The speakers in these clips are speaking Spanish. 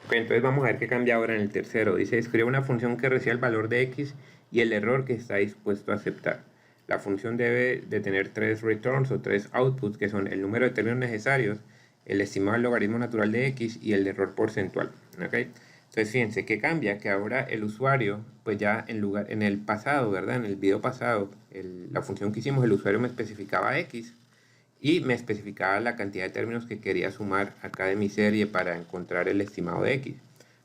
Ok, entonces vamos a ver qué cambia ahora en el tercero. Dice, escribe una función que reciba el valor de x y el error que está dispuesto a aceptar. La función debe de tener tres returns o tres outputs, que son el número de términos necesarios, el estimado del logaritmo natural de x y el error porcentual. ¿Okay? Entonces fíjense que cambia, que ahora el usuario, pues ya en el pasado, ¿verdad? En el video pasado, la función que hicimos, el usuario me especificaba x y me especificaba la cantidad de términos que quería sumar acá de mi serie para encontrar el estimado de x.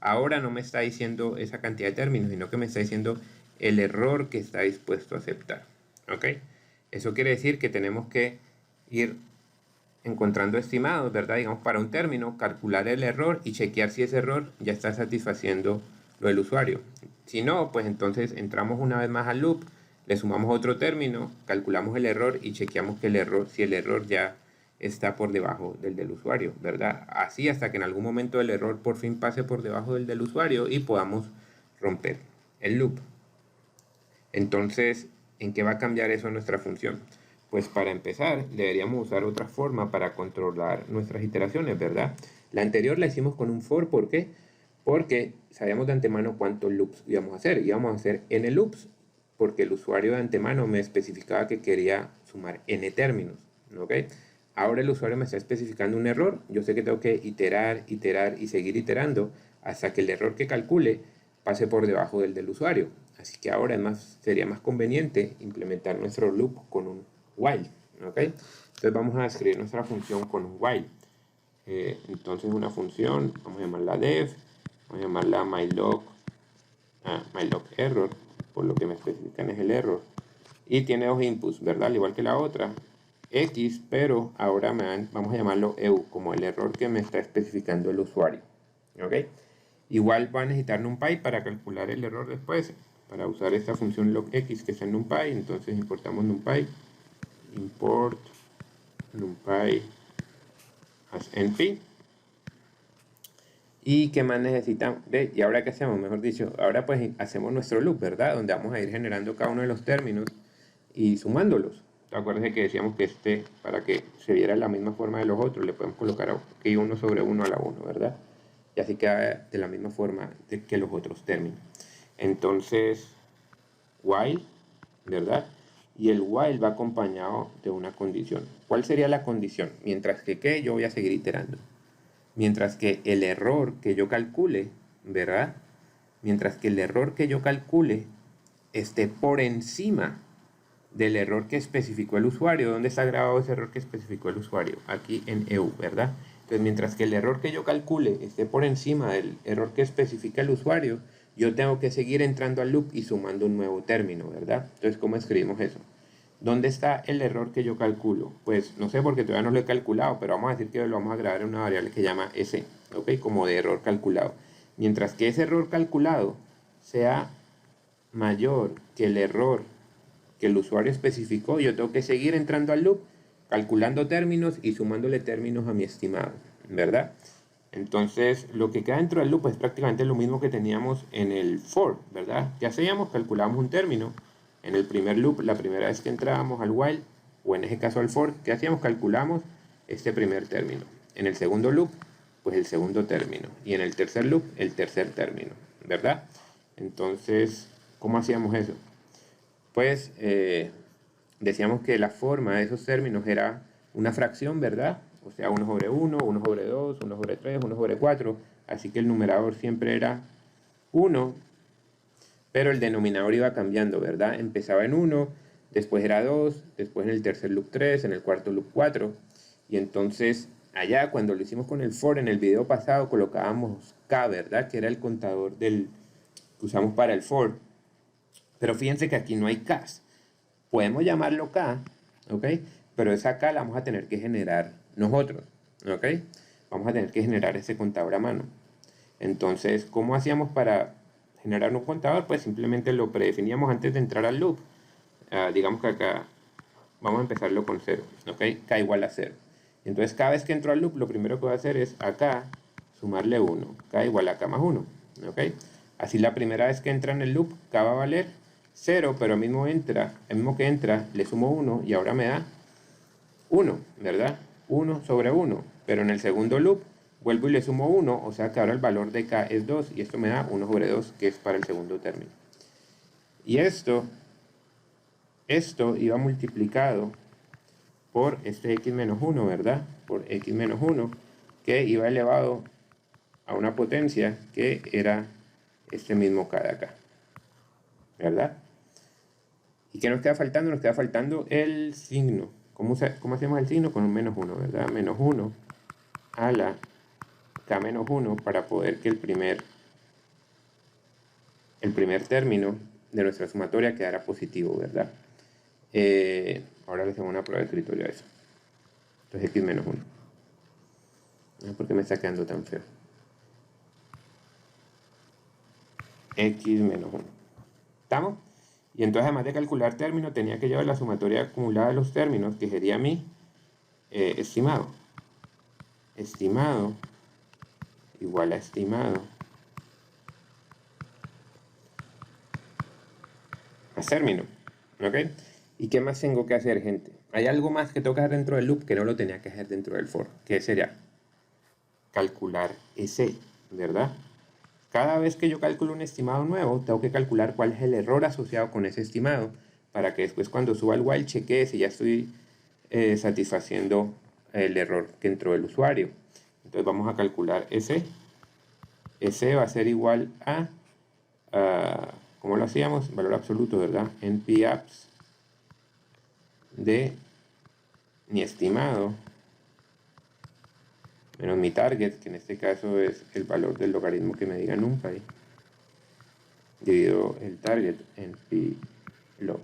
Ahora no me está diciendo esa cantidad de términos, sino que me está diciendo el error que está dispuesto a aceptar. ¿Ok? Eso quiere decir que tenemos que ir encontrando estimados, ¿verdad? Digamos, para un término, calcular el error y chequear si ese error ya está satisfaciendo lo del usuario. Si no, pues entonces entramos una vez más al loop, le sumamos otro término, calculamos el error y chequeamos que si el error ya está por debajo del usuario, ¿verdad? Así hasta que en algún momento el error por fin pase por debajo del usuario y podamos romper el loop. Entonces, ¿en qué va a cambiar eso nuestra función? Pues para empezar, deberíamos usar otra forma para controlar nuestras iteraciones, ¿verdad? La anterior la hicimos con un for, ¿por qué? Porque sabíamos de antemano cuántos loops íbamos a hacer. Íbamos a hacer n loops, porque el usuario de antemano me especificaba que quería sumar n términos, ¿ok? Ahora el usuario me está especificando un error. Yo sé que tengo que iterar, iterar y seguir iterando hasta que el error que calcule pase por debajo del usuario. Así que ahora sería más conveniente implementar nuestro loop con un while. ¿Okay? Entonces vamos a escribir nuestra función con un while. Entonces una función, vamos a llamarla def, vamos a llamarla mylog error, por lo que me especifican es el error. Y tiene dos inputs, ¿verdad? Al igual que la otra, x, pero ahora vamos a llamarlo eu, como el error que me está especificando el usuario. ¿Ok? Igual va a necesitar NumPy para calcular el error después, para usar esta función logx que está en NumPy. Entonces importamos NumPy, import NumPy as np. ¿Y qué más necesitamos? ¿Y ahora qué hacemos? Mejor dicho, ahora pues hacemos nuestro loop, ¿verdad? Donde vamos a ir generando cada uno de los términos y sumándolos. ¿Te acuerdas que decíamos que para que se viera la misma forma de los otros, le podemos colocar aquí 1 sobre 1 a la 1, ¿verdad? Y así queda de la misma forma que los otros términos. Entonces, while, ¿verdad? Y el while va acompañado de una condición. ¿Cuál sería la condición? Mientras que yo voy a seguir iterando. Mientras que el error que yo calcule, ¿verdad? Mientras que el error que yo calcule esté por encima del error que especificó el usuario. ¿Dónde está grabado ese error que especificó el usuario? Aquí en EU, ¿verdad? Entonces, mientras que el error que yo calcule esté por encima del error que especifica el usuario, yo tengo que seguir entrando al loop y sumando un nuevo término, ¿verdad? Entonces, ¿cómo escribimos eso? ¿Dónde está el error que yo calculo? Pues no sé porque todavía no lo he calculado, pero vamos a decir que lo vamos a grabar en una variable que llama s, ¿ok? Como de error calculado. Mientras que ese error calculado sea mayor que el error que el usuario especificó, yo tengo que seguir entrando al loop, calculando términos y sumándole términos a mi estimado, ¿verdad? Entonces, lo que queda dentro del loop es prácticamente lo mismo que teníamos en el for, ¿verdad? ¿Qué hacíamos? Calculábamos un término. En el primer loop, la primera vez que entrábamos al while, o en ese caso al for, ¿qué hacíamos? Calculamos este primer término. En el segundo loop, pues el segundo término. Y en el tercer loop, el tercer término, ¿verdad? Entonces, ¿cómo hacíamos eso? Pues decíamos que la forma de esos términos era una fracción, ¿verdad? O sea, 1 sobre 1, 1 sobre 2, 1 sobre 3, 1 sobre 4. Así que el numerador siempre era 1, pero el denominador iba cambiando, ¿verdad? Empezaba en 1, después era 2, después en el tercer loop 3, en el cuarto loop 4. Y entonces allá cuando lo hicimos con el for en el video pasado colocábamos k, ¿verdad? Que era el contador que usamos para el for. Pero fíjense que aquí no hay k. Podemos llamarlo k, ¿ok? Pero esa k la vamos a tener que generar nosotros, ¿ok? Vamos a tener que generar ese contador a mano. Entonces, ¿cómo hacíamos para generar un contador? Pues simplemente lo predefiníamos antes de entrar al loop. Digamos que acá vamos a empezarlo con 0, ¿ok? K igual a 0. Entonces, cada vez que entro al loop, lo primero que voy a hacer es acá sumarle 1. K igual a K más 1, ¿ok? Así la primera vez que entra en el loop, K va a valer 0, pero el mismo que entra, le sumo 1 y ahora me da 1, ¿verdad? 1 sobre 1. Pero en el segundo loop, vuelvo y le sumo 1, o sea que ahora el valor de k es 2, y esto me da 1 sobre 2, que es para el segundo término. Y esto iba multiplicado por este x menos 1, ¿verdad? Por x menos 1, que iba elevado a una potencia que era este mismo k de acá, ¿verdad? ¿Y qué nos queda faltando? Nos queda faltando el signo. ¿Cómo hacemos el signo? Con un menos 1, ¿verdad? Menos 1 a la k menos 1 para poder que el primer término de nuestra sumatoria quedara positivo, ¿verdad? Ahora le hacemos una prueba de escritorio a eso. Entonces x menos 1. ¿Por qué me está quedando tan feo? X menos 1. ¿Estamos? Y entonces, además de calcular términos, tenía que llevar la sumatoria acumulada de los términos, que sería mi estimado. Estimado igual a estimado más término. ¿Ok? ¿Y qué más tengo que hacer, gente? Hay algo más que tengo que hacer dentro del loop que no lo tenía que hacer dentro del for. ¿Qué sería? Calcular ese, ¿verdad? Cada vez que yo calculo un estimado nuevo, tengo que calcular cuál es el error asociado con ese estimado, para que después cuando suba el while chequee si ya estoy satisfaciendo el error que entró el usuario. Entonces vamos a calcular ese. Ese va a ser igual a ¿cómo lo hacíamos? Valor absoluto, ¿verdad? np_apps de mi estimado menos mi target, que en este caso es el valor del logaritmo que me diga NumPy, dividido el target en np_log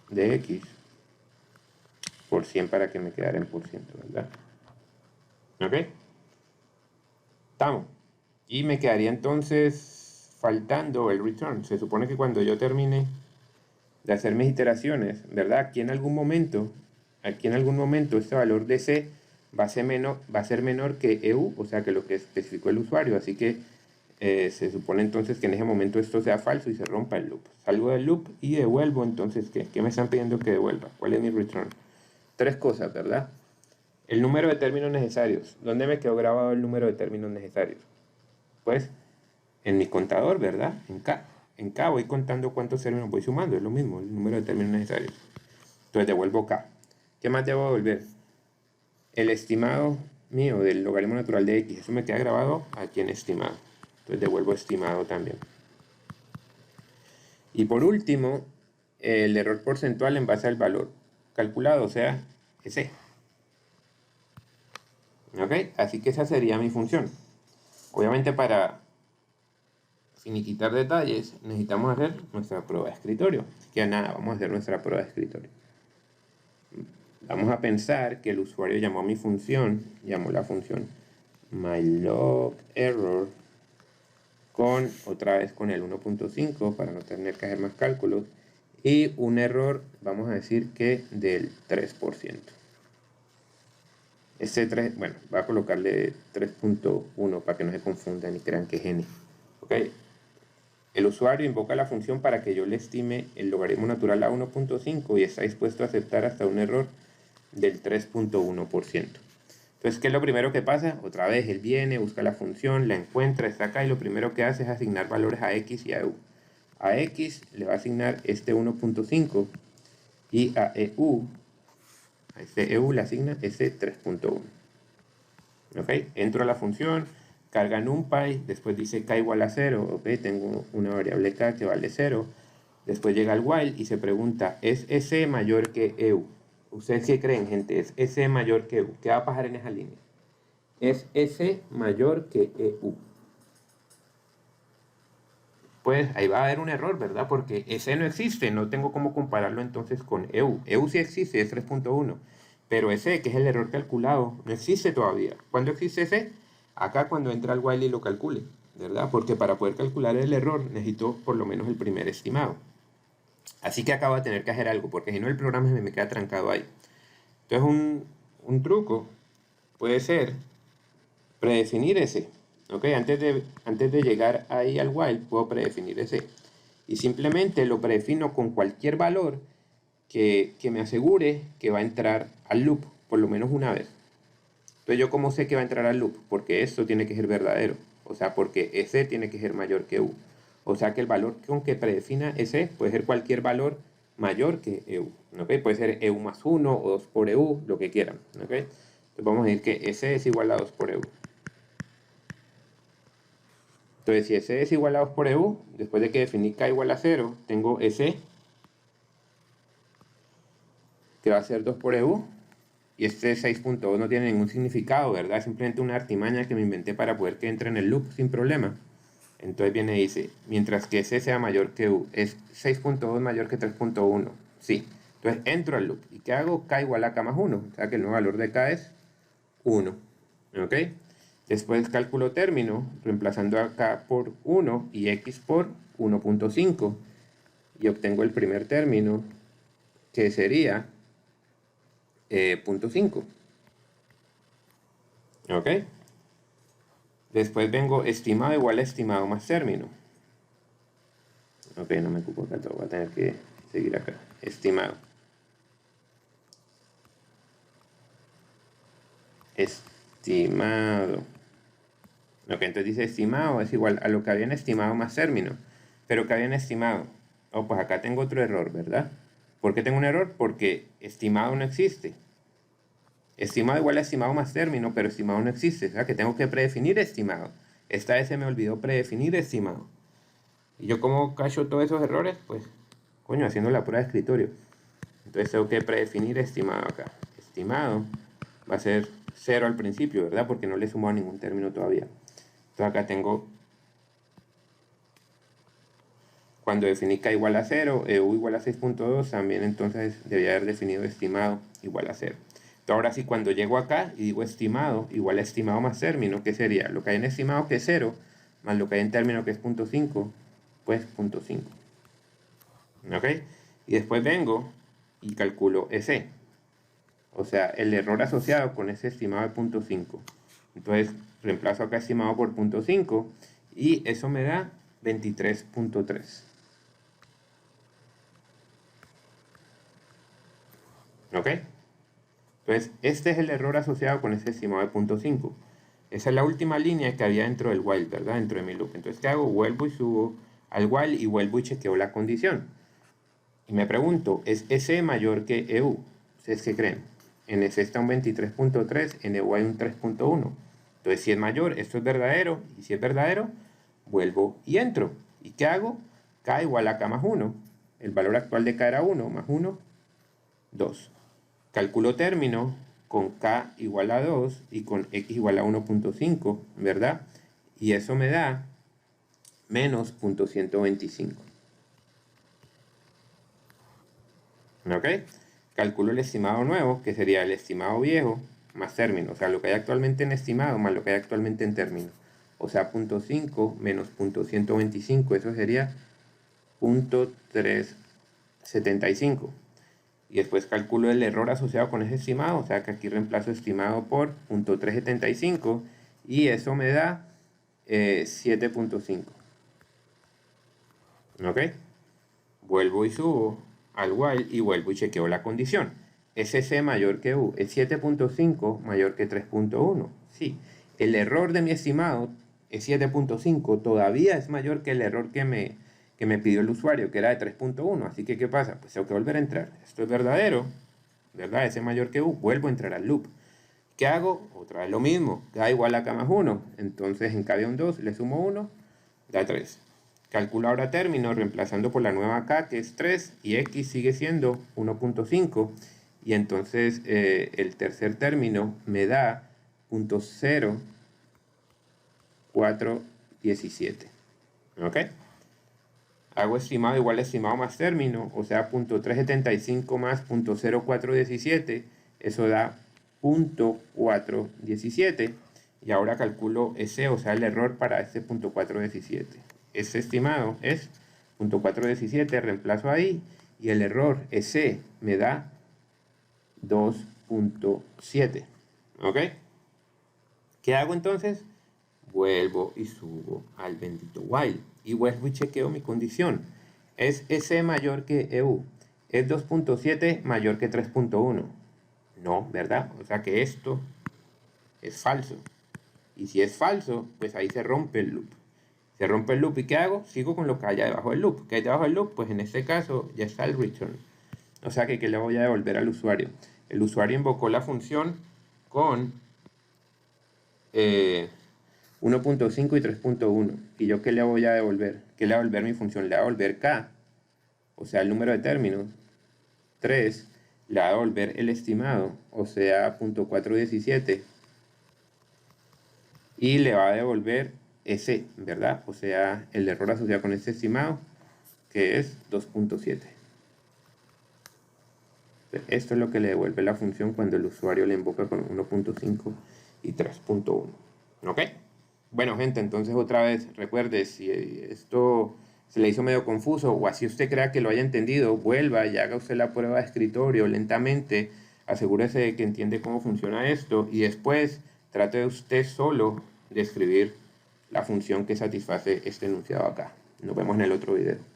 de x por 100 para que me quedara en por ciento, ¿verdad? ¿Ok? Estamos. Y me quedaría entonces faltando el return. Se supone que cuando yo termine de hacer mis iteraciones, ¿verdad? Aquí en algún momento este valor de c va a ser menor que EU, o sea que lo que especificó el usuario. Así que se supone entonces que en ese momento esto sea falso y se rompa el loop. Salgo del loop y devuelvo entonces, ¿qué me están pidiendo que devuelva? ¿Cuál es mi return? 3 cosas, ¿verdad? El número de términos necesarios. ¿Dónde me quedó grabado el número de términos necesarios? Pues en mi contador, ¿verdad? En K. En K voy contando cuántos términos voy sumando, es lo mismo, el número de términos necesarios. Entonces devuelvo K. ¿Qué más debo devolver? El estimado mío del logaritmo natural de X. Eso me queda grabado aquí en estimado. Entonces devuelvo estimado también. Y por último, el error porcentual en base al valor calculado, o sea, ese. ¿Ok? Así que esa sería mi función. Obviamente para finiquitar detalles necesitamos hacer nuestra prueba de escritorio. Así que nada, vamos a hacer nuestra prueba de escritorio. Vamos a pensar que el usuario llamó la función myLogError otra vez con el 1.5 para no tener que hacer más cálculos, y un error, vamos a decir que del 3%. Este 3, bueno, va a colocarle 3.1 para que no se confundan y crean que es n. ¿Ok? El usuario invoca la función para que yo le estime el logaritmo natural a 1.5 y está dispuesto a aceptar hasta un error del 3.1%. Entonces, ¿qué es lo primero que pasa? Otra vez, él viene, busca la función, la encuentra, está acá, y lo primero que hace es asignar valores a x y a EU. A x le va a asignar este 1.5 y a este EU le asigna ese 3.1. ¿Ok? Entro a la función, carga NumPy, después dice k igual a 0, ¿ok? Tengo una variable k que vale 0. Después llega el while y se pregunta, ¿es ese mayor que EU? ¿Ustedes qué creen, gente? ¿Es ese mayor que EU? ¿Qué va a pasar en esa línea? Es ese mayor que EU. Pues ahí va a haber un error, ¿verdad? Porque ese no existe, no tengo cómo compararlo entonces con EU. EU sí existe, es 3.1. Pero ese, que es el error calculado, no existe todavía. ¿Cuándo existe ese? Acá cuando entra el while y lo calcule, ¿verdad? Porque para poder calcular el error necesito por lo menos el primer estimado. Así que acabo de tener que hacer algo, porque si no el programa me queda trancado ahí. Entonces un truco puede ser predefinir ese. ¿Ok? Antes de llegar ahí al while, puedo predefinir ese. Y simplemente lo predefino con cualquier valor que me asegure que va a entrar al loop por lo menos una vez. Entonces, ¿yo cómo sé que va a entrar al loop? Porque esto tiene que ser verdadero. O sea, porque S tiene que ser mayor que U. O sea que el valor con que predefina S puede ser cualquier valor mayor que EU. ¿Ok? Puede ser EU más 1 o 2 por EU, lo que quieran. ¿Ok? Entonces vamos a decir que S es igual a 2 por EU. Entonces, si S es igual a 2 por EU, después de que definí K igual a 0, tengo S, que va a ser 2 por EU, y este 6.2 no tiene ningún significado, ¿verdad? Es simplemente una artimaña que me inventé para poder que entre en el loop sin problema. Entonces viene y dice, mientras que S sea mayor que U, ¿es 6.2 mayor que 3.1? Sí. Entonces entro al loop. ¿Y qué hago? K igual a K más 1. O sea que el nuevo valor de K es 1. ¿Ok? Después cálculo término, reemplazando a K por 1 y X por 1.5. Y obtengo el primer término, que sería 0.5. ¿Ok? Después vengo estimado igual a estimado más término. Ok, no me ocupo acá, todo voy a tener que seguir acá. Estimado. Estimado. Ok, entonces dice estimado es igual a lo que habían estimado más término. Pero que habían estimado. Oh, pues acá tengo otro error, ¿verdad? ¿Por qué tengo un error? Porque estimado no existe. Estimado igual a estimado más término, pero estimado no existe. O sea que tengo que predefinir estimado. Esta vez se me olvidó predefinir estimado. ¿Y yo cómo cacho todos esos errores? Pues, coño, haciendo la prueba de escritorio. Entonces tengo que predefinir estimado acá. Estimado va a ser 0 al principio, ¿verdad? Porque no le he sumado ningún término todavía. Entonces acá tengo, cuando definí K igual a 0, EU igual a 6.2, también entonces debería haber definido estimado igual a 0. Entonces ahora sí, cuando llego acá y digo estimado igual a estimado más término, ¿qué sería? Lo que hay en estimado que es 0, más lo que hay en término que es 0.5, pues 0.5. ¿Ok? Y después vengo y calculo ese. O sea, el error asociado con ese estimado de 0.5. Entonces, reemplazo acá estimado por 0.5 y eso me da 23.3. ¿Ok? Entonces, este es el error asociado con ese estimado de 0.5. Esa es la última línea que había dentro del while, ¿verdad? Dentro de mi loop. Entonces, ¿qué hago? Vuelvo y subo al while y vuelvo y chequeo la condición. Y me pregunto, ¿es S mayor que EU? ¿Ustedes qué creen? En S está un 23.3, en EU hay un 3.1. Entonces, si es mayor, esto es verdadero. Y si es verdadero, vuelvo y entro. ¿Y qué hago? K igual a K más 1. El valor actual de K era 1, más 1, 2. Calculo término con K igual a 2 y con X igual a 1.5, ¿verdad? Y eso me da menos 0.125. ¿Ok? Calculo el estimado nuevo, que sería el estimado viejo, más término. O sea, lo que hay actualmente en estimado más lo que hay actualmente en término. O sea, 0.5 menos 0.125, eso sería 0.375. Y después calculo el error asociado con ese estimado, o sea que aquí reemplazo estimado por 0.375 y eso me da 7.5. ¿Ok? Vuelvo y subo al while y vuelvo y chequeo la condición. ¿Es C mayor que U? ¿Es 7.5 mayor que 3.1? Sí. El error de mi estimado es 7.5, todavía es mayor que el error que me pidió el usuario, que era de 3.1. Así que, ¿qué pasa? Pues tengo que volver a entrar. Esto es verdadero, ¿verdad? S mayor que U, vuelvo a entrar al loop. ¿Qué hago? Otra vez lo mismo. K igual a K más 1. Entonces en K había un 2, le sumo 1, da 3. Calculo ahora término reemplazando por la nueva K, que es 3, y X sigue siendo 1.5. Y entonces el tercer término me da 0.0417. ¿Ok? Hago estimado igual a estimado más término, o sea, 0.375 más 0.0417, eso da 0.417. Y ahora calculo ese, o sea, el error para este 0.417. Ese estimado es 0.417, reemplazo ahí, y el error ese me da 2.7. ¿Ok? ¿Qué hago entonces? Vuelvo y subo al bendito while y vuelvo y chequeo mi condición. ¿Es S mayor que EU? ¿Es 2.7 mayor que 3.1? No, ¿verdad? O sea que esto es falso. Y si es falso, pues ahí se rompe el loop. Se rompe el loop, ¿y qué hago? Sigo con lo que haya debajo del loop. ¿Qué hay debajo del loop? Pues en este caso ya está el return. O sea que ¿qué le voy a devolver al usuario? El usuario invocó la función con 1.5 y 3.1. ¿Y yo qué le voy a devolver? ¿Qué le voy a devolver mi función? Le voy a devolver k, o sea el número de términos. 3, le va a devolver el estimado, o sea, .417, y le va a devolver ese, ¿verdad? O sea, el error asociado con este estimado, que es 2.7. Esto es lo que le devuelve la función cuando el usuario le invoca con 1.5 y 3.1. ¿Ok? Bueno, gente, entonces otra vez, recuerde, si esto se le hizo medio confuso o así usted crea que lo haya entendido, vuelva y haga usted la prueba de escritorio lentamente, asegúrese de que entiende cómo funciona esto y después trate usted solo de escribir la función que satisface este enunciado acá. Nos vemos en el otro video.